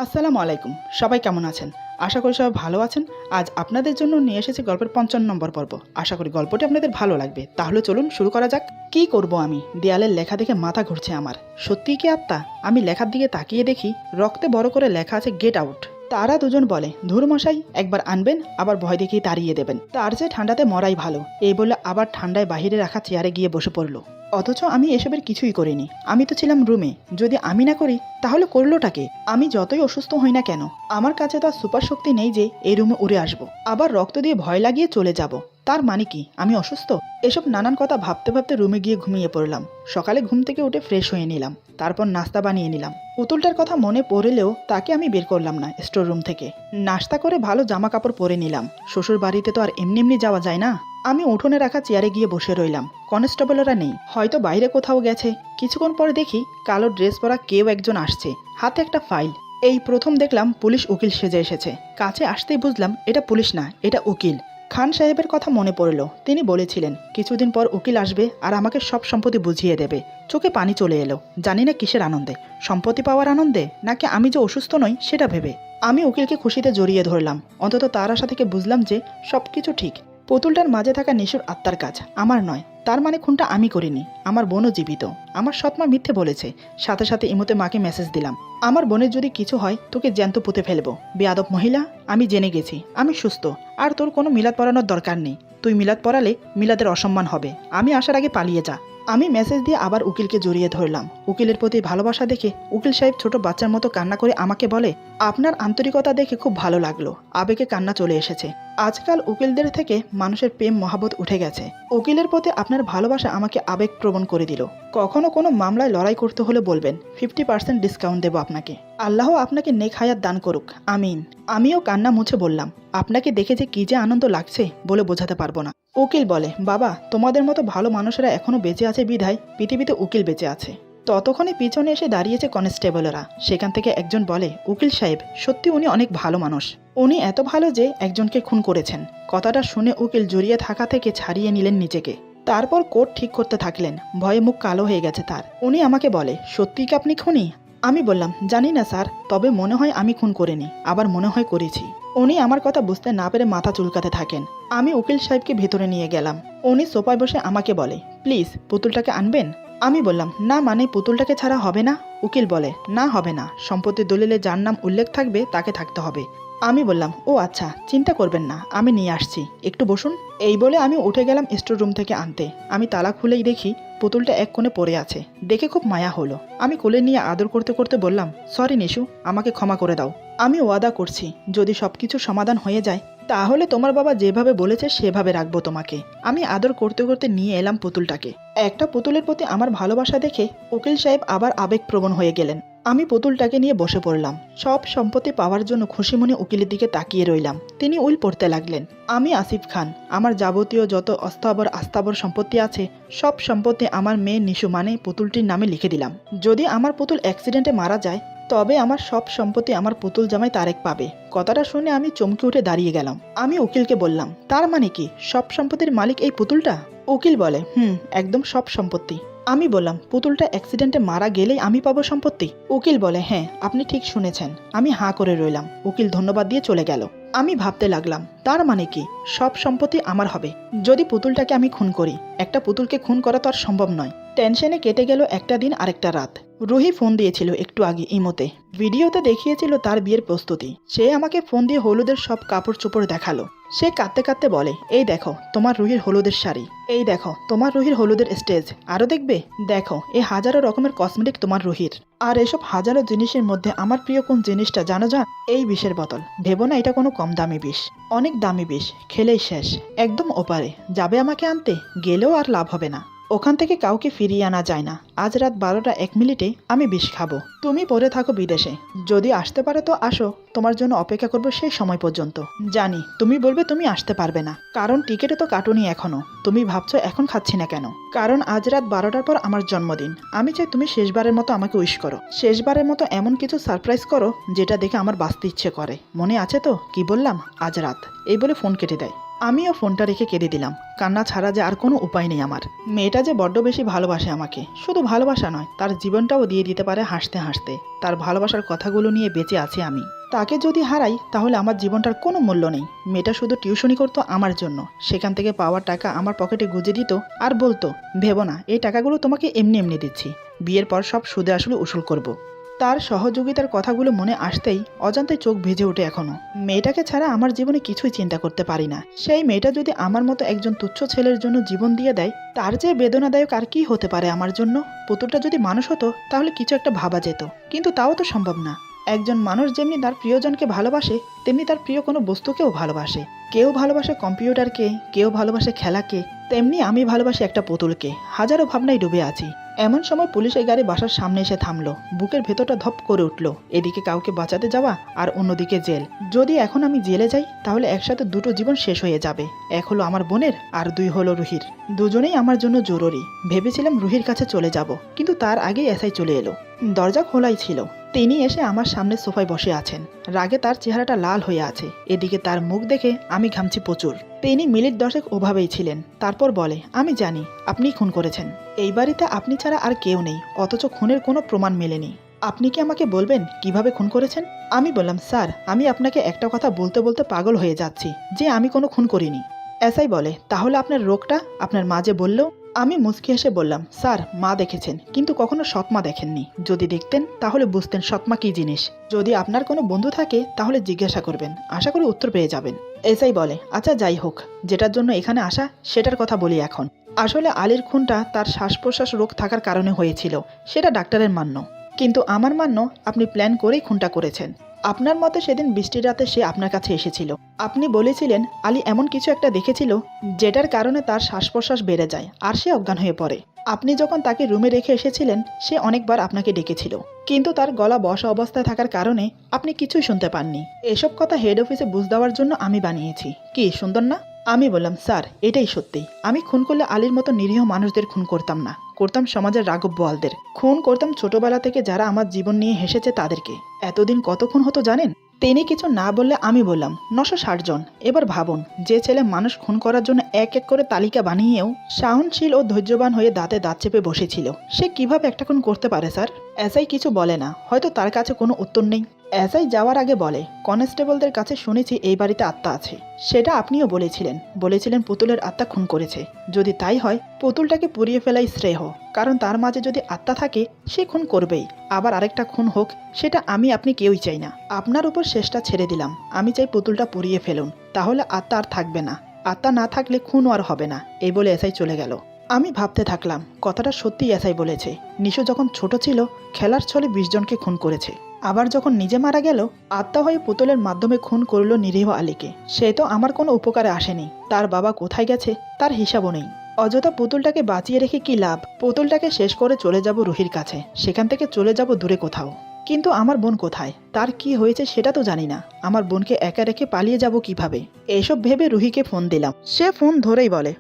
আসসালামু আলাইকুম। সবাই কেমন আছেন? আশা করি সবাই ভালো আছেন। আজ আপনাদের জন্য নিয়ে এসেছি গল্পের ৫৫ নম্বর পর্ব। আশা করি গল্পটি আপনাদের ভালো লাগবে। তাহলে চলুন শুরু করা যাক। কি করব আমি? দেয়ালের লেখা দেখে মাথা ঘুরছে আমার। সত্যিই কি আত্মা? আমি লেখার দিকে তাকিয়ে দেখি রক্তে বড় করে লেখা আছে গেট আউট। তারা দুজন বলে, ধুর মশাই, একবার আনবেন আবার ভয় দেখিয়ে তাড়িয়ে দেবেন। তার চেয়ে ঠান্ডাতে মরাই ভালো। এই বলে আবার ঠান্ডায় বাহিরে রাখা চেয়ারে গিয়ে বসে পড়ল। অথচ আমি এসবের কিছুই করিনি। আমি তো ছিলাম রুমে। যদি আমি না করি তাহলে করলোটাকে? আমি যতই অসুস্থ হই না কেন, আমার কাছে তো আর সুপার শক্তি নেই যে এই রুমে উড়ে আসবো, আবার রক্ত দিয়ে ভয় লাগিয়ে চলে যাব। তার মানে কি আমি অসুস্থ? এসব নানান কথা ভাবতে ভাবতে রুমে গিয়ে ঘুমিয়ে পড়লাম। সকালে ঘুম থেকে উঠে ফ্রেশ হয়ে নিলাম, তারপর নাস্তা বানিয়ে নিলাম। পুতুলটার কথা মনে পড়লেও তাকে আমি বের করলাম না স্টোর রুম থেকে। নাস্তা করে ভালো জামা কাপড় পরে নিলাম। শ্বশুর বাড়িতে তো আর এমনি এমনি যাওয়া যায় না। আমি উঠোনে রাখা চেয়ারে গিয়ে বসে রইলাম। কনস্টেবলরা নেই, হয়তো বাইরে কোথাও গেছে। কিছুক্ষণ পরে দেখি কালো ড্রেস পরা কেউ একজন আসছে, হাতে একটা ফাইল। এই প্রথম দেখলাম পুলিশ উকিল সেজে এসেছে। কাছে আসতেই বুঝলাম এটা পুলিশ না, এটা উকিল। খান সাহেবের কথা মনে পড়ল। তিনি বলেছিলেন কিছুদিন পর উকিল আসবে আর আমাকে সব সম্পত্তি বুঝিয়ে দেবে। চোখে পানি চলে এলো। জানি না কিসের আনন্দে, সম্পত্তি পাওয়ার আনন্দে নাকি আমি যে অসুস্থ নই সেটা ভেবে। আমি উকিলকে খুশিতে জড়িয়ে ধরলাম। অন্তত তার আশা থেকে বুঝলাম যে সবকিছু ঠিক। পুতুলটার মাঝে থাকা নিশুর আত্মার কাজ, আমার নয়। তার মানে খুনটা আমি করিনি। আমার বোনও জীবিত। আমার সৎমা মিথ্যে বলেছে। সাথে সাথে ইমোতে মাকে মেসেজ দিলাম, আমার বোনের যদি কিছু হয় তোকে জ্যান্ত পুঁতে ফেলবো। বেয়াদব মহিলা, আমি জেনে গেছি আমি সুস্থ। আর তোর কোনো মিলাদ পড়ানোর দরকার নেই। তুই মিলাদ পড়ালে মিলাদের অসম্মান হবে। আমি আসার আগে পালিয়ে যা। আমি মেসেজ দিয়ে আবার উকিলকে জড়িয়ে ধরলাম। উকিলের প্রতি ভালোবাসা দেখে উকিল সাহেব ছোট বাচ্চার মতো কান্না করে আমাকে বলে, আপনার আন্তরিকতা দেখে খুব ভালো লাগলো। আবেগে কান্না চলে এসেছে। আজকাল উকিলদের থেকে মানুষের প্রেম মহাবত উঠে গেছে। উকিলের প্রতি আপনার ভালোবাসা আমাকে আবেগপ্রবণ করে দিল। কখনো কোনো মামলায় লড়াই করতে হলে বলবেন, 50% ডিসকাউন্ট দেবো আপনাকে। আল্লাহ আপনাকে নেক হায়াত দান করুক, আমিন। আমিও কান্না মুছে বললাম, আপনাকে দেখে যে কি যে আনন্দ লাগছে বলে বোঝাতে পারবো না। উকিল বলে, বাবা, তোমাদের মতো ভালো মানুষেরা এখনো বেঁচে আছে বিধায় পৃথিবীতে উকিল বেঁচে আছে। ততক্ষণে পিছনে এসে দাঁড়িয়েছে কনস্টেবলরা। সেখান থেকে একজন বলে, উকিল সাহেব, সত্যি উনি অনেক ভালো মানুষ। উনি এত ভালো যে একজনকে খুন করেছেন। কথাটা শুনে উকিল জড়িয়ে থাকা থেকে ছাড়িয়ে নিলেন নিজেকে। তারপর কোর্ট ঠিক করতে থাকলেন। ভয়ে মুখ কালো হয়ে গেছে তার। উনি আমাকে বলে, সত্যি কি আপনি খুনি? আমি বললাম, জানি না স্যার, তবে মনে হয় আমি খুন করিনি, আবার মনে হয় করেছি। উনি আমার কথা বুঝতে না পেরে মাথা চুলকাতে থাকেন। আমি উকিল সাহেবকে ভেতরে নিয়ে গেলাম। উনি সোফায় বসে আমাকে বলে, প্লিজ পুতুলটাকে আনবেন। আমি বললাম, না মানে পুতুলটাকে ছাড়া হবে না? উকিল বলে, না হবে না, সম্পত্তির দলিলে যার নাম উল্লেখ থাকবে তাকে থাকতে হবে। আমি বললাম, ও আচ্ছা, চিন্তা করবেন না, আমি নিয়ে আসছি, একটু বসুন। এই বলে আমি উঠে গেলাম স্টোর রুম থেকে আনতে। আমি তালা খুলেই দেখি পুতুলটা এক কোণে পড়ে আছে। দেখে খুব মায়া হলো। আমি কোলে নিয়ে আদর করতে করতে বললাম, সরি নিশু, আমাকে ক্ষমা করে দাও। আমি ওয়াদা করছি যদি সবকিছু সমাধান হয়ে যায় তাহলে তোমার বাবা যেভাবে বলেছে সেভাবে রাখবো তোমাকে। আমি আদর করতে করতে নিয়ে এলাম পুতুলটাকে। একটা পুতুলের প্রতি আমার ভালোবাসা দেখে উকিল সাহেব আবার আবেগপ্রবণ হয়ে গেলেন। আমি পুতুলটাকে নিয়ে বসে পড়লাম। সব সম্পত্তি পাওয়ার জন্য খুশি মনে উকিলের দিকে তাকিয়ে রইলাম। তিনি উইল পড়তে লাগলেন। আমি আসিফ খান, আমার যাবতীয় যত অস্থাবর আস্থাবর সম্পত্তি আছে সব সম্পত্তি আমার মেয়ে নিশু মানে পুতুলটির নামে লিখে দিলাম। যদি আমার পুতুল অ্যাক্সিডেন্টে মারা যায় তবে আমার সব সম্পত্তি আমার পুতুল জামাই তারেক পাবে। কথাটা শুনে আমি চমকে উঠে দাঁড়িয়ে গেলাম। আমি উকিলকে বললাম, তার মানে কি সব সম্পত্তির মালিক এই পুতুলটা? উকিল বলে, একদম সব সম্পত্তি। আমি বললাম, পুতুলটা অ্যাক্সিডেন্টে মারা গেলেই আমি পাবো সম্পত্তি? উকিল বলে, হ্যাঁ, আপনি ঠিক শুনেছেন। আমি হাঁ করে রইলাম। উকিল ধন্যবাদ দিয়ে চলে গেল। আমি ভাবতে লাগলাম, তার মানে কি সব সম্পত্তি আমার হবে যদি পুতুলটাকে আমি খুন করি? একটা পুতুলকে খুন করা তো আর সম্ভব নয়। টেনশনে কেটে গেল একটা দিন আরেকটা রাত। রুহি ফোন দিয়েছিল একটু আগে ইমোতে। ভিডিওতে দেখিয়েছিল তার বিয়ের প্রস্তুতি। সে আমাকে ফোন দিয়ে হলুদের সব কাপড় চোপড় দেখালো। সে কাঁদতে কাঁদতে বলে, এই দেখো তোমার রুহির হলুদের শাড়ি, এই দেখো তোমার রুহির হলুদের স্টেজ, আরও দেখবে, দেখো এই হাজারো রকমের কসমেটিক তোমার রুহির। আর এসব হাজারো জিনিসের মধ্যে আমার প্রিয় কোন জিনিসটা জানো? এই বিষের বোতল। ভেবো না এটা কোনো কম দামি বিষ, অনেক দামি বিষ। খেলেই শেষ, একদম ওপারে যাবে আমাকে আনতে, গেলেও আর লাভ হবে না। ওখান থেকে কাউকে ফিরিয়ে আনা যায় না। আজ রাত 12টা 1 মিনিটে আমি বিষ খাবো। তুমি পড়ে থাকো বিদেশে, যদি আসতে পারো তো আসো, তোমার জন্য অপেক্ষা করবো সেই সময় পর্যন্ত। জানি তুমি বলবে তুমি আসতে পারবে না, কারণ টিকিটে তো কাটুনি এখনো। তুমি ভাবছো এখন খাচ্ছি না কেন? কারণ আজ রাত 12টার পর আমার জন্মদিন। আমি চাই তুমি শেষবারের মতো আমাকে উইশ করো। শেষবারের মতো এমন কিছু সারপ্রাইজ করো যেটা দেখে আমার বাঁচতে ইচ্ছে করে। মনে আছে তো কি বললাম? আজ রাত। এই বলে ফোন কেটে দেয়। আমিও ফোনটা রেখে কেঁদে দিলাম। কান্না ছাড়া যে আর কোনো উপায় নেই আমার। মেয়েটা যে বড্ড বেশি ভালোবাসে আমাকে, শুধু ভালোবাসা নয়, তার জীবনটাও দিয়ে দিতে পারে হাসতে হাসতে। তার ভালোবাসার কথাগুলো নিয়ে বেঁচে আছি আমি। তাকে যদি হারাই তাহলে আমার জীবনটার কোনো মূল্য নেই। মেয়েটা শুধু টিউশনি করতো আমার জন্য, সেখান থেকে পাওয়ার টাকা আমার পকেটে গুঁজে দিত আর বলতো, ভেবো না, এই টাকাগুলো তোমাকে এমনি এমনি দিচ্ছি, বিয়ের পর সব সুদে আসলে উসুল করব। তার সহযোগিতার কথাগুলো মনে আসতেই অজান্তে চোখ ভিজে ওঠে এখনো। মেয়েটাকে ছাড়া আমার জীবনে কিছুই চিন্তা করতে পারি না। সেই মেয়েটা যদি আমার মতো একজন তুচ্ছ ছেলের জন্য জীবন দিয়ে দেয়, তার যে বেদনাদায়ক আর কি হতে পারে আমার জন্য। পুতুলটা যদি মানুষ হতো তাহলে কিছু একটা ভাবা যেত, কিন্তু তাও তো সম্ভব না। একজন মানুষ যেমনি তার প্রিয়জনকে ভালোবাসে, তেমনি তার প্রিয় কোনো বস্তুকেও ভালোবাসে। কেউ ভালোবাসে কম্পিউটারকে, কেউ ভালোবাসে খেলাকে, তেমনি আমি ভালোবাসি একটা পুতুলকে। হাজারো ভাবনায় ডুবে আছি। এমন সময় পুলিশের গাড়ি বাসার সামনে এসে থামলো। বুকের ভেতরটা ধপ করে উঠল। এদিকে কাউকে বাঁচাতে যাওয়া আর অন্যদিকে জেল। যদি এখন আমি জেলে যাই তাহলে একসাথে দুটো জীবন শেষ হয়ে যাবে। এক হলো আমার বোনের আর দুই হলো রুহির। দুজনেই আমার জন্য জরুরি। ভেবেছিলাম রুহির কাছে চলে যাব, কিন্তু তার আগেই এসআই চলে এলো। দরজা খোলাই ছিল। তিনি এসে আমার সামনে সোফায় বসে আছেন। রাগে তার চেহারাটা লাল হয়ে আছে। এদিকে তার মুখ দেখে আমি ঘামছি প্রচুর। তিনি মিনিট 10 ওভাবেই ছিলেন। তারপর বলে, আমি জানি আপনি খুন করেছেন। এই বাড়িতে আপনি ছাড়া আর কেউ নেই, অথচ খুনের কোনো প্রমাণ মেলেনি। আপনি কি আমাকে বলবেন কিভাবে খুন করেছেন? আমি বললাম, স্যার, আমি আপনাকে একটা কথা বলতে বলতে পাগল হয়ে যাচ্ছি যে আমি কোনো খুন করিনি। এসআই বলে, তাহলে আপনার রোগটা আপনার মা যে বলল? আমি মুচকি হেসে বললাম, স্যার, মা দেখেছেন, কিন্তু কখনো সৎমা দেখেননি। যদি দেখতেন তাহলে বুঝতেন সৎমা কী জিনিস। যদি আপনার কোনো বন্ধু থাকে তাহলে জিজ্ঞাসা করবেন, আশা করি উত্তর পেয়ে যাবেন। এসআই বলে, আচ্ছা যাই হোক, যেটার জন্য এখানে আসা সেটার কথা বলি এখন। আসলে আলীর খুনটা তার শ্বাস প্রশ্বাস রোগ থাকার কারণে হয়েছিল, সেটা ডাক্তারের মান্য। কিন্তু আমার মান্য আপনি প্ল্যান করেই খুনটা করেছেন। আপনার মতে সেদিন বৃষ্টির রাতে সে আপনার কাছে এসেছিল। আপনি বলেছিলেন আলী এমন কিছু একটা দেখেছিল যেটার কারণে তার শ্বাস প্রশ্বাস বেড়ে যায় আর সে অজ্ঞান হয়ে পড়ে। আপনি যখন তাকে রুমে রেখে এসেছিলেন সে অনেকবার আপনাকে ডেকেছিল, কিন্তু তার গলা বসা অবস্থায় থাকার কারণে আপনি কিছুই শুনতে পাননি। এসব কথা হেড অফিসে বুঝ দেওয়ার জন্য আমি বানিয়েছি। কি সুন্দর না? আমি বললাম, স্যার, এটাই সত্যি। আমি খুন করলে আলীর মতো নিরীহ মানুষদের খুন করতাম না, করতাম সমাজের রাঘব বোয়ালদের খুন করতাম, ছোটবেলা থেকে যারা আমার জীবন নিয়ে হেসেছে তাদেরকে। এতদিন কত খুন হতো জানেন? তিনি কিছু না বললে আমি বললাম, 960 জন। এবার ভাবুন, যে ছেলে মানুষ খুন করার জন্য এক এক করে তালিকা বানিয়েও সহনশীল ও ধৈর্যবান হয়ে দাঁতে দাঁত চেপে বসেছিল, সে কিভাবে একটা খুন করতে পারে? স্যার, এসআই কিছু বলে না, হয়তো তার কাছে কোনো উত্তর নেই। এসআই যাওয়ার আগে বলে, কনস্টেবলদের কাছে শুনেছি এই বাড়িতে আত্মা আছে। সেটা আপনিও বলেছিলেন পুতুলের আত্মা খুন করেছে। যদি তাই হয় পুতুলটাকে পুড়িয়ে ফেলাই শ্রেয়, কারণ তার মাঝে যদি আত্মা থাকে সে খুন করবেই। আবার আরেকটা খুন হোক, সেটা আমি আপনি কেউই চাই না। আপনার উপর শেষটা ছেড়ে দিলাম। আমি চাই পুতুলটা পুড়িয়ে ফেলুন, তাহলে আত্মা আর থাকবে না। আত্মা না থাকলে খুনও আর হবে না। এই বলে এসআই চলে গেল। আমি ভাবতে থাকলাম, কথাটা সত্যি এসআই বলেছে। নিশু যখন ছোট ছিল খেলার ছলে 20 জনকে খুন করেছে। আবার যখন নিজে মারা গেল আত্মা হয়ে পুতুলের মাধ্যমে খুন করল নিরীহ আলীকে। সে তো আমার কোনো উপকারে আসেনি। তার বাবা কোথায় গেছে তার হিসাবও নেই। অযথা পুতুলটাকে বাঁচিয়ে রেখে কি লাভ? পুতুলটাকে শেষ করে চলে যাব রুহির কাছে, সেখান থেকে চলে যাব দূরে কোথাও। কিন্তু আমার বোন কোথায়, তার কি হয়েছে সেটা তো জানি না। আমার বোনকে একা রেখে পালিয়ে যাব কিভাবে? এইসব ভেবে রুহিকে ফোন দিলাম। সে ফোন ধরেই বলে,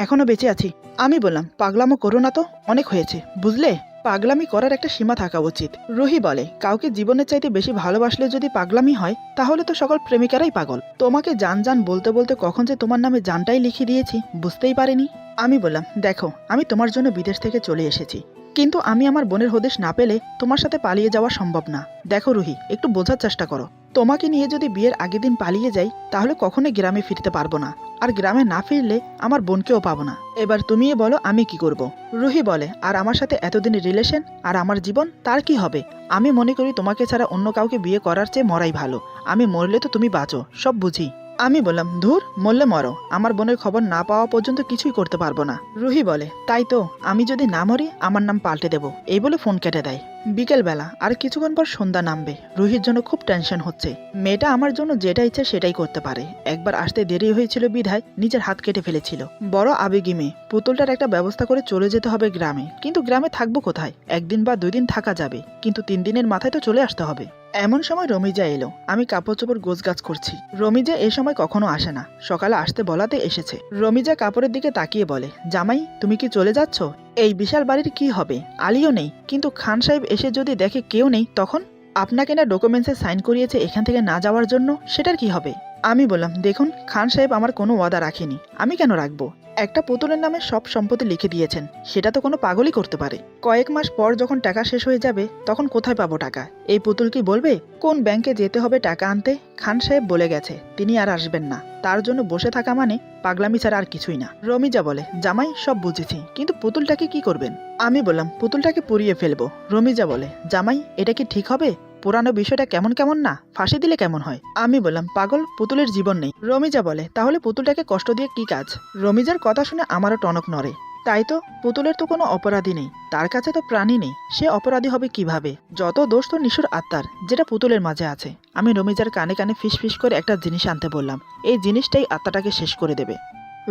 এখনো বেঁচে আছি। আমি বললাম, পাগলামো করো না তো, অনেক হয়েছে, বুঝলে? পাগলামি করার একটা সীমা থাকা উচিত। রুহি বলে, কাউকে জীবনের চাইতে বেশি ভালোবাসলে যদি পাগলামি হয় তাহলে তো সকল প্রেমিকারাই পাগল। তোমাকে জান জান বলতে বলতে কখন যে তোমার নামে জানটাই লিখে দিয়েছি বুঝতেই পারিনি। আমি বললাম, দেখো, আমি তোমার জন্য বিদেশ থেকে চলে এসেছি, কিন্তু আমি আমার বোনের হদিশ না পেলে তোমার সাথে পালিয়ে যাওয়া সম্ভব না। দেখো রুহি, একটু বোঝার চেষ্টা করো। তোমাকে নিয়ে যদি বিয়ের আগের দিন পালিয়ে যাই তাহলে কখনোই গ্রামে ফিরতে পারবো না, আর গ্রামে না ফিরলে আমার বোনকেও পাবো না। এবার তুমি বলো আমি কি করব? রুহি বলে, আর আমার সাথে এতদিনের রিলেশন আর আমার জীবন, তার কি হবে? আমি মনে করি তোমাকে ছাড়া অন্য কাউকে বিয়ে করার চেয়ে মরাই ভালো। আমি মরলে তো তুমি বাঁচো, সব বুঝি। আমি বললাম, ধুর, মরলে মরো, আমার বোনের খবর না পাওয়া পর্যন্ত কিছুই করতে পারবো না। রুহি বলে, তাই তো, আমি যদি না মরি আমার নাম পাল্টে দেবো। এই বলে ফোন কেটে দেয়। বিকেলবেলা আর কিছুক্ষণ পর সন্ধ্যা নামবে। রুহির জন্য খুব টেনশন হচ্ছে। মেয়েটা আমার জন্য যেটা ইচ্ছে সেটাই করতে পারে। একবার আসতে দেরি হয়েছিল বিধায় নিজের হাত কেটে ফেলেছিল। বড় আবেগী মেয়ে। পুতুলটার একটা ব্যবস্থা করে চলে যেতে হবে গ্রামে, কিন্তু গ্রামে থাকবো কোথায়? 1 দিন বা 2 দিন থাকা যাবে, কিন্তু 3 দিনের মাথায় তো চলে আসতে হবে। এমন সময় রমিজা এলো। আমি কাপড় চোপড় গোছগাছ করছি। রমিজা এই সময় কখনো আসে না, সকালে আসতে বলাতে এসেছে। রমিজা কাপড়ের দিকে তাকিয়ে বলে, জামাই, তুমি কি চলে যাচ্ছ? এই বিশাল বাড়ির কি হবে? আলীও নেই, কিন্তু খান সাহেব এসে যদি দেখে কেউ নেই তখন? আপনাকে না ডকুমেন্টসে সাইন করিয়েছে এখান থেকে না যাওয়ার জন্য, সেটার কি হবে? আমি বললাম, দেখুন খান সাহেব আমার কোনো ওয়াদা রাখেনি, আমি কেন রাখবো? একটা পুতুলের নামে সব সম্পত্তি লিখে দিয়েছেন, সেটা তো কোনো পাগলই করতে পারে। কয়েক মাস পর যখন টাকা শেষ হয়ে যাবে তখন কোথায় পাবো টাকা? এই পুতুল কি বলবে কোন ব্যাংকে যেতে হবে টাকা আনতে? খান সাহেব বলে গেছে তিনি আর আসবেন না, তার জন্য বসে থাকা মানে পাগলামি ছাড়া আর কিছুই না। রমিজা বলে, জামাই সব বুঝেছি, কিন্তু পুতুলটাকে কি করবেন? আমি বললাম, পুতুলটাকে পুড়িয়ে ফেলবো। রমিজা বলে, জামাই এটা কি ঠিক হবে? পুরানো বিষয়টা কেমন কেমন না, ফাঁসি দিলে কেমন হয়? আমি বললাম, পাগল, পুতুলের জীবন নেই। রমিজা বলে, তাহলে পুতুলটাকে কষ্ট দিয়ে কি কাজ? রমিজার কথা শুনে আমারও টনক নড়ে। তাই তো, পুতুলের তো কোনো অপরাধী নেই, তার কাছে তো প্রাণী নেই, সে অপরাধী হবে কিভাবে? যত দোষ তো নিশুর আত্মার, যেটা পুতুলের মাঝে আছে। আমি রমিজার কানে কানে ফিস ফিস করে একটা জিনিস আনতে বললাম, এই জিনিসটাই আত্মাটাকে শেষ করে দেবে।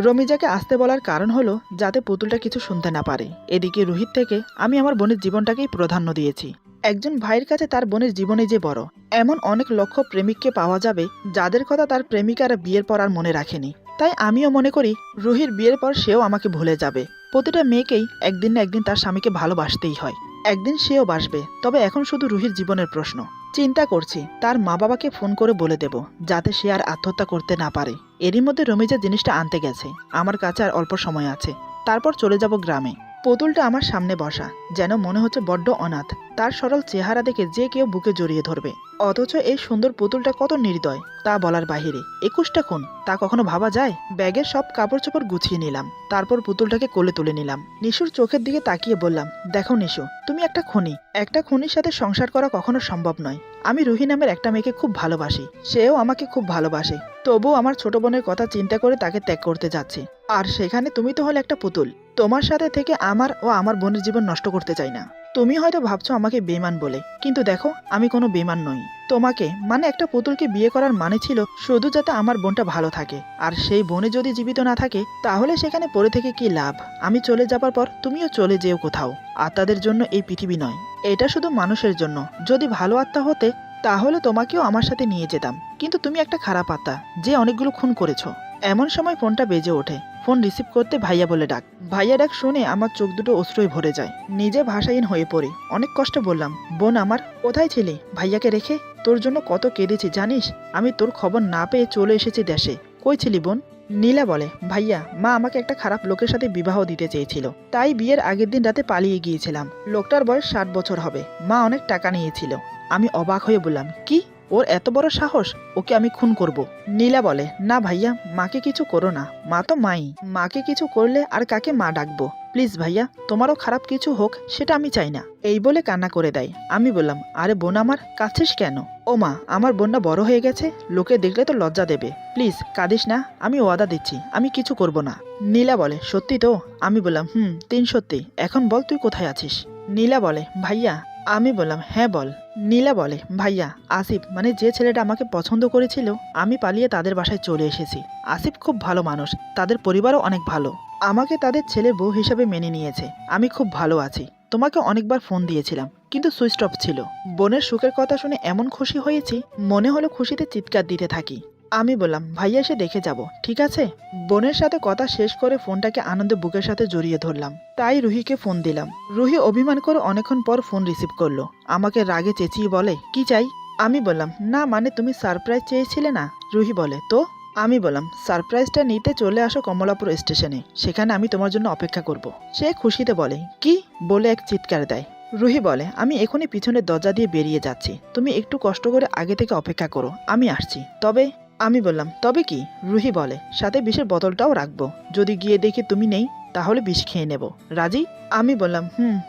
রমিজাকে আসতে বলার কারণ হলো যাতে পুতুলটা কিছু শুনতে না পারে। এদিকে রোহিত থেকে আমি আমার বোনের জীবনটাকেই প্রাধান্য দিয়েছি। একজন ভাইয়ের কাছে তার বোনের জীবনে যে বড়, এমন অনেক লক্ষ প্রেমিককে পাওয়া যাবে যাদের কথা তার প্রেমিকারা বিয়ের পর আর মনে রাখেনি। তাই আমিও মনে করি রুহির বিয়ের পর সেও আমাকে ভুলে যাবে। প্রতিটা মেয়েকেই একদিন না একদিন তার স্বামীকে ভালোবাসতেই হয়, একদিন সেও বাসবে। তবে এখন শুধু রুহির জীবনের প্রশ্ন। চিন্তা করছি তার মা বাবাকে ফোন করে বলে দেব যাতে সে আর আত্মহত্যা করতে না পারে। এরই মধ্যে রমিজা জিনিসটা আনতে গেছে, আমার কাছে আর অল্প সময় আছে, তারপর চলে যাব গ্রামে। পুতুলটা আমার সামনে বসা, যেন মনে হচ্ছে বড্ড অনাথ। তার সরল চেহারা দেখে যে কেউ বুকে জড়িয়ে ধরবে, অথচ এই সুন্দর পুতুলটা কত নির্দয় তা বলার বাহিরে। 21টা খুন, তা কখনো ভাবা যায়? ব্যাগের সব কাপড় চোপড় গুছিয়ে নিলাম, তারপর পুতুলটাকে কোলে তুলে নিলাম। নিশুর চোখের দিকে তাকিয়ে বললাম, দেখো নিশু, তুমি একটা খুনি। একটা খুনির সাথে সংসার করা কখনো সম্ভব নয়। আমি রুহি নামের একটা মেয়েকে খুব ভালোবাসি, সেও আমাকে খুব ভালোবাসে। তবুও আমার ছোট বোনের কথা চিন্তা করে তাকে ত্যাগ করতে যাচ্ছি। আর সেখানে তুমি তো হলে একটা পুতুল। তোমার সাথে থেকে আমার ও আমার বোনের জীবন নষ্ট করতে চাই না। তুমি হয়তো ভাবছো আমাকে বেমান বলে, কিন্তু দেখো আমি কোনো বেমান নই। তোমাকে মানে একটা পুতুলকে বিয়ে করার মানে ছিল শুধু যাতে আমার বোনটা ভালো থাকে, আর সেই বোনে যদি জীবিত না থাকে তাহলে সেখানে পড়ে থেকে কি লাভ? আমি চলে যাবার পর তুমিও চলে যেও কোথাও। আত্মাদের জন্য এই পৃথিবী নয়, এটা শুধু মানুষের জন্য। যদি ভালো আত্মা হতে তাহলে তোমাকেও আমার সাথে নিয়ে যেতাম, কিন্তু তুমি একটা খারাপ আত্মা যে অনেকগুলো খুন করেছো। এমন সময় ফোনটা বেজে ওঠে। ফোন রিসিভ করতে ভাইয়া বলে ডাক। ভাইয়া ডাক শুনে আমার চোখ দুটো অশ্রুয় ভরে যায়, নিজে ভাষাহীন হয়ে পড়ি। অনেক কষ্টে বললাম, বোন আমার, কোথায় ছিলি? ভাইয়াকে রেখে তোর জন্য কত কেঁদেছি জানিস? আমি তোর খবর না পেয়ে চলে এসেছি দেশে। কই ছিলি বোন? নীলা বলে, ভাইয়া, মা আমাকে একটা খারাপ লোকের সাথে বিবাহ দিতে চেয়েছিল, তাই বিয়ের আগের দিন রাতে পালিয়ে গিয়েছিলাম। লোকটার বয়স 60 বছর হবে, মা অনেক টাকা নিয়েছিল। আমি অবাক হয়ে বললাম, কি? ওর এত বড় সাহস? ওকে আমি খুন করব। নীলা বলে, না ভাইয়া, মাকে কিছু করো না, মা তো মাই। মাকে কিছু করলে আর কাকে মা ডাকবো? প্লিজ ভাইয়া, তোমারও খারাপ কিছু হোক সেটা আমি চাই না। এই বলে কান্না করে দেয়। আমি বললাম, আরে বোন আমার, কাঁদছিস কেন? ও মা, আমার বোনটা বড় হয়ে গেছে, লোকে দেখলে তো লজ্জা দেবে। প্লিজ কাঁদিস না, আমি ওয়াদা দিচ্ছি আমি কিছু করব না। নীলা বলে, সত্যি তো? আমি বললাম, তিন সত্যি। এখন বল তুই কোথায় আছিস? নীলা বলে, ভাইয়া। আমি বললাম, হ্যাঁ বল। নীলা বলে, ভাইয়া, আসিফ মানে যে ছেলেটা আমাকে পছন্দ করেছিল, আমি পালিয়ে তাদের বাসায় চলে এসেছি। আসিফ খুব ভালো মানুষ, তাদের পরিবারও অনেক ভালো। আমাকে তাদের ছেলের বউ হিসাবে মেনে নিয়েছে। আমি খুব ভালো আছি। তোমাকে অনেকবার ফোন দিয়েছিলাম, কিন্তু সুইচ অফ ছিল। বোনের সুখের কথা শুনে এমন খুশি হয়েছি, মনে হলো খুশিতে চিৎকার দিতে থাকি। আমি বললাম, ভাইয়া এসে দেখে যাব, ঠিক আছে? বোনের সাথে কথা শেষ করে ফোনটাকে আনন্দে বুকের সাথে জড়িয়ে ধরলাম। তাই রুহিকে ফোন দিলাম। রুহি অভিমান করে অনেকক্ষণ পর ফোন রিসিভ করলো। আমাকে রাগে চেঁচিয়ে বলে, কি চাই? আমি বললাম, না মানে তুমি সারপ্রাইজ চেয়েছিলে না। রুহি বলে, তো? আমি বললাম, সারপ্রাইজটা নিতে চলে আসো কমলাপুর স্টেশনে, সেখানে আমি তোমার জন্য অপেক্ষা করব। সে খুশিতে বলে, কি? বলে এক চিৎকার দেয়। রুহি বলে, আমি এখনই পিছনের দরজা দিয়ে বেরিয়ে যাচ্ছি, তুমি একটু কষ্ট করে আগে থেকে অপেক্ষা করো, আমি আসছি। তবে? আমি বললাম, তবে কি? রুহি বলে, সাথে বিষের বোতলটাও রাখবো, যদি গিয়ে দেখি তুমি নেই তাহলে বিষ খেয়ে নেব। রাজি? আমি বললাম,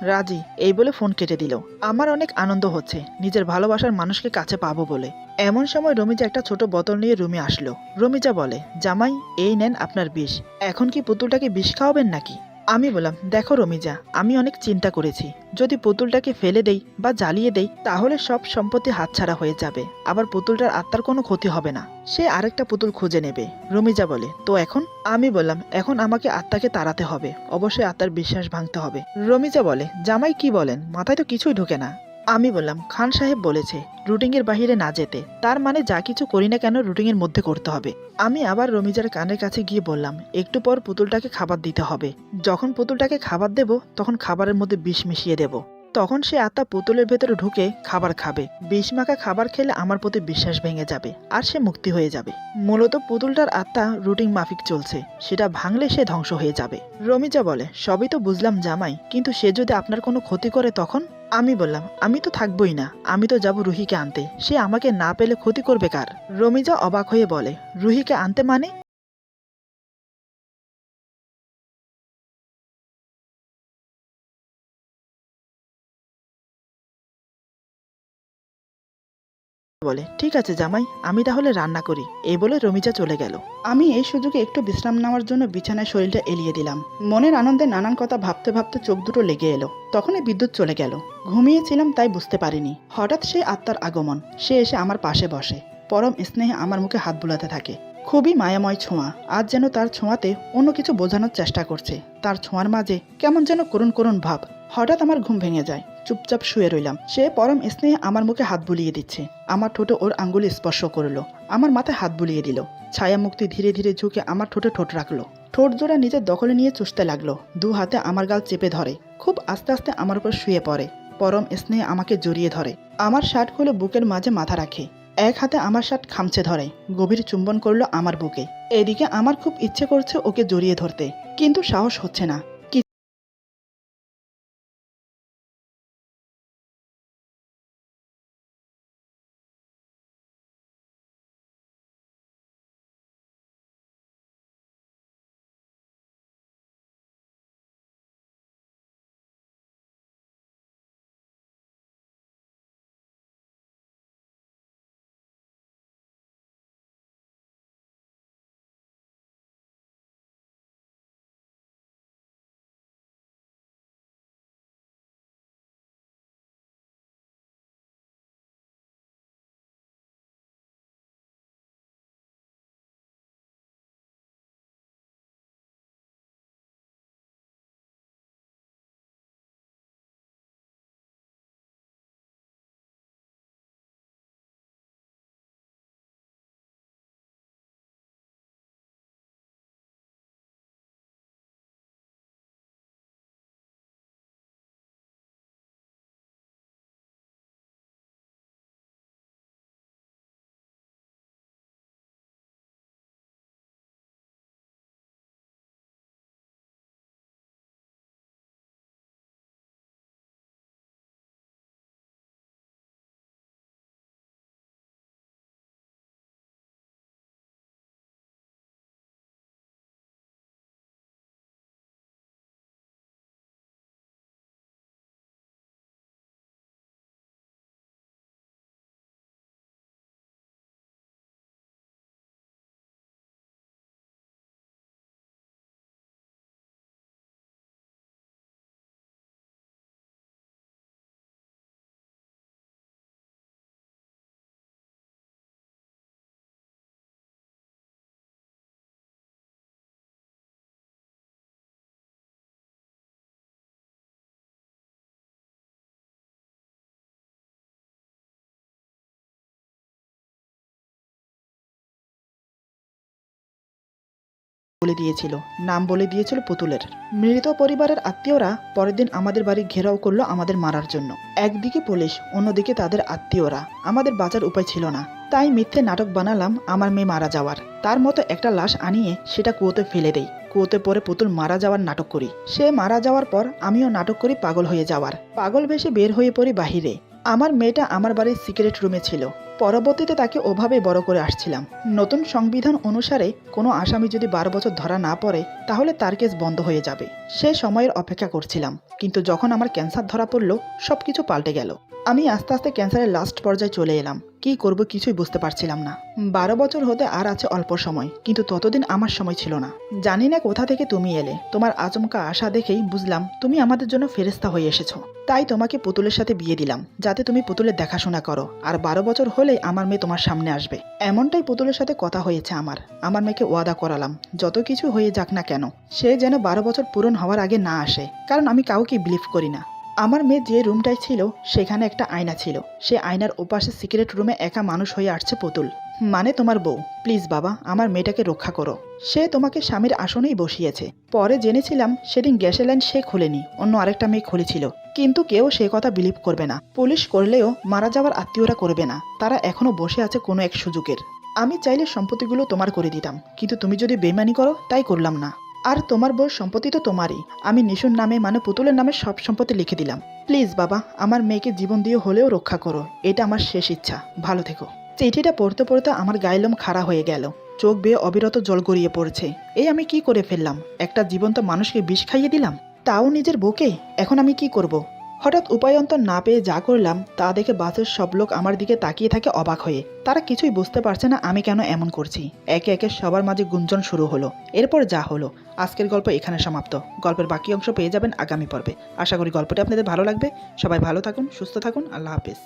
রাজি। এই বলে ফোন কেটে দিল। আমার অনেক আনন্দ হচ্ছে নিজের ভালোবাসার মানুষকে কাছে পাবো বলে। এমন সময় রমিজা একটা ছোট বোতল নিয়ে রুমে আসলো। রমিজা বলে, জামাই, এই নেন আপনার বিষ। এখন কি পুতুলটাকে বিষ খাওয়াবেন নাকি? আমি বললাম, দেখো রমিজা, আমি অনেক চিন্তা করেছি। যদি পুতুলটাকে ফেলে দেই বা জ্বালিয়ে দেই তাহলে সব সম্পত্তি হাতছাড়া হয়ে যাবে, আবার পুতুলটার আত্মার কোনো ক্ষতি হবে না, সে আরেকটা পুতুল খুঁজে নেবে। রমিজা বলে, তো এখন? আমি বললাম, এখন আমাকে আত্মাকে তাড়াতে হবে, অবশ্যই আত্মার বিশ্বাস ভাঙতে হবে। রমিজা বলে, জামাই কি বলেন, মাথায় তো কিছুই ঢোকে না। আমি বললাম, খান সাহেব বলেছে রুটিনের বাহিরে না যেতে, তার মানে যা কিছু করি না কেন রুটিনের মধ্যে করতে হবে। আমি আবার রমিজার কানের কাছে গিয়ে বললাম, একটু পর পুতুলটাকে খাবার দিতে হবে। যখন পুতুলটাকে খাবার দেব তখন খাবারের মধ্যে বিষ মিশিয়ে দেব। তখন সে আত্মা পুতুলের ভেতরে ঢুকে খাবার খাবে। বিষমাখা খাবার খেলে আমার প্রতি বিশ্বাস ভেঙে যাবে আর সে মুক্তি হয়ে যাবে। মূলত পুতুলটার আত্মা রুটিন মাফিক চলছে, সেটা ভাঙলে সে ধ্বংস হয়ে যাবে। রমিজা বলে, সবই তো বুঝলাম জামাই, কিন্তু সে যদি আপনার কোনো ক্ষতি করে তখন? আমি বললাম, আমি তো থাকবই না, আমি তো যাব রুহিকে আনতে। সে আমাকে না পেলে ক্ষতি করবে কার? রমিজা অবাক হয়ে বলে, রুহিকে আনতে মানে? বলে, ঠিক আছে জামাই, আমি তাহলে রান্না করি। এই বলে রমিজা চলে গেল। আমি এই সুযোগে একটু বিশ্রাম নেওয়ার জন্য বিছানায় শরীরটা এলিয়ে দিলাম। মনের আনন্দে নানান কথা ভাবতে ভাবতে চোখ দুটো লেগে এলো। তখনই বিদ্যুৎ চলে গেল। ঘুমিয়েছিলাম তাই বুঝতে পারিনি। হঠাৎ সেই আত্মার আগমন। সে এসে আমার পাশে বসে। পরম স্নেহে আমার মুখে হাত বুলাতে থাকে। খুবই মায়াময় ছোঁয়া। আজ যেন তার ছোঁয়াতে অন্য কিছু বোঝানোর চেষ্টা করছে। তার ছোঁয়ার মাঝে কেমন যেন করুণ করুণ ভাব। হঠাৎ আমার ঘুম ভেঙে যায়। চুপচাপ শুয়ে রইলাম। সে পরম স্নেহে আমার মুখে হাত বুলিয়ে দিচ্ছে। আমার ঠোঁটে ওর আঙ্গুলি স্পর্শ করলো। আমার মাথায় হাত বুলিয়ে দিল। ছায়া মুক্তি ধীরে ধীরে ঝুঁকে আমার ঠোঁটে ঠোঁট রাখলো। ঠোঁট জোড়া নিজের দখলে নিয়ে চুষতে লাগলো। দু হাতে আমার গাল চেপে ধরে। খুব আস্তে আস্তে আমার উপর শুয়ে পড়ে। পরম স্নেহে আমাকে জড়িয়ে ধরে। আমার শার্ট খুলে বুকের মাঝে মাথা রাখে। এক হাতে আমার শার্ট খামচে ধরে। গভীর চুম্বন করলো আমার বুকে। এদিকে আমার খুব ইচ্ছে করছে ওকে জড়িয়ে ধরতে, কিন্তু সাহস হচ্ছে না। বলে দিয়েছিল, নাম বলে দিয়েছিল পুতুলের। মৃত পরিবারের আত্মীয়রা পরের দিন আমাদের বাড়ি ঘেরাও করলো আমাদের মারার জন্য। একদিকে পুলিশ, অন্যদিকে তাদের আত্মীয়রা। আমাদের বাঁচার উপায় ছিল না, তাই মিথ্যে নাটক বানালাম আমার মেয়ে মারা যাওয়ার। তার মতো একটা লাশ আনিয়ে সেটা কুয়োতে ফেলে দেই। কুয়োতে পরে পুতুল মারা যাওয়ার নাটক করি। সে মারা যাওয়ার পর আমিও নাটক করি পাগল হয়ে যাওয়ার। পাগল বেশে বের হয়ে পড়ি বাহিরে। আমার মেয়েটা আমার বাড়ির সিক্রেট রুমে ছিল। পরবর্তীতে তাকে ওভাবে বড় করে আসছিলাম। নতুন সংবিধান অনুসারে কোনো আসামি যদি 12 বছর ধরা না পড়ে তাহলে তার কেস বন্ধ হয়ে যাবে। সে সময়ের অপেক্ষা করছিলাম, কিন্তু যখন আমার ক্যান্সার ধরা পড়ল সবকিছু পাল্টে গেল। আমি আস্তে আস্তে ক্যান্সারের লাস্ট পর্যায়ে চলে এলাম। কি করব কিছুই বুঝতে পারছিলাম না। 12 বছর হতে আর আছে অল্প সময়, কিন্তু ততদিন আমার সময় ছিল না। জানি না কোথা থেকে তুমি এলে। তোমার আচমকা আশা দেখেই বুঝলাম তুমি আমাদের জন্য ফেরেশতা হয়ে এসেছো। তাই তোমাকে পুতুলের সাথে বিয়ে দিলাম, যাতে তুমি পুতুলের দেখাশোনা করো। আর 12 বছর হলেই আমার মেয়ে তোমার সামনে আসবে। এমনটাই পুতুলের সাথে কথা হয়েছে আমার মেয়েকে ওয়াদা করালাম, যত কিছু হয়ে যাক না কেন সে যেন 12 বছর পূরণ হওয়ার আগে না আসে, কারণ আমি কাউকে বিলিভ করি না। আমার মেয়ে যে রুমটায় ছিল সেখানে একটা আয়না ছিল। সে আয়নার ওপাশে সিক্রেট রুমে একা মানুষ হয়ে আসছে পুতুল, মানে তোমার বউ। প্লিজ বাবা, আমার মেয়েটাকে রক্ষা করো। সে তোমাকে স্বামীর আসনেই বসিয়েছে। পরে জেনেছিলাম সেদিন গ্যাসের লাইন সে খুলেনি, অন্য আরেকটা মেয়ে খুলেছিল। কিন্তু কেউ সে কথা বিলিভ করবে না। পুলিশ করলেও মারা যাওয়ার আত্মীয়রা করবে না। তারা এখনো বসে আছে কোনো এক সুযোগের। আমি চাইলে সম্পত্তিগুলো তোমার করে দিতাম, কিন্তু তুমি যদি বেইমানি করো তাই করলাম না। আর তোমার বউর সম্পত্তি তো তোমারই। আমি নিশুর নামে মানে পুতুলের নামে সব সম্পত্তি লিখে দিলাম। প্লিজ বাবা, আমার মেয়েকে জীবন দিয়ে হলেও রক্ষা করো। এটা আমার শেষ ইচ্ছা। ভালো থেকো। চিঠিটা পড়তে পড়তে আমার গায়ের লোম খাড়া হয়ে গেল। চোখ বেয়ে অবিরত জল গড়িয়ে পড়ছে। এই আমি কি করে ফেললাম? একটা জীবন্ত মানুষকে বিষ খাইয়ে দিলাম, তাও নিজের বউকে। এখন আমি কি করব? হঠাৎ উপায়ন্তর না পেয়ে যা করলাম তা দেখে বাসের সব লোক আমার দিকে তাকিয়ে থাকে অবাক হয়ে। তারা কিছুই বুঝতে পারছে না আমি কেন এমন করছি। একে একে সবার মাঝে গুঞ্জন শুরু হলো। এরপর যা হলো। আজকের গল্প এখানে সমাপ্ত। গল্পের বাকি অংশ পেয়ে যাবেন আগামী পর্বে। আশা করি গল্পটি আপনাদের ভালো লাগবে। সবাই ভালো থাকুন, সুস্থ থাকুন। আল্লাহ হাফেজ।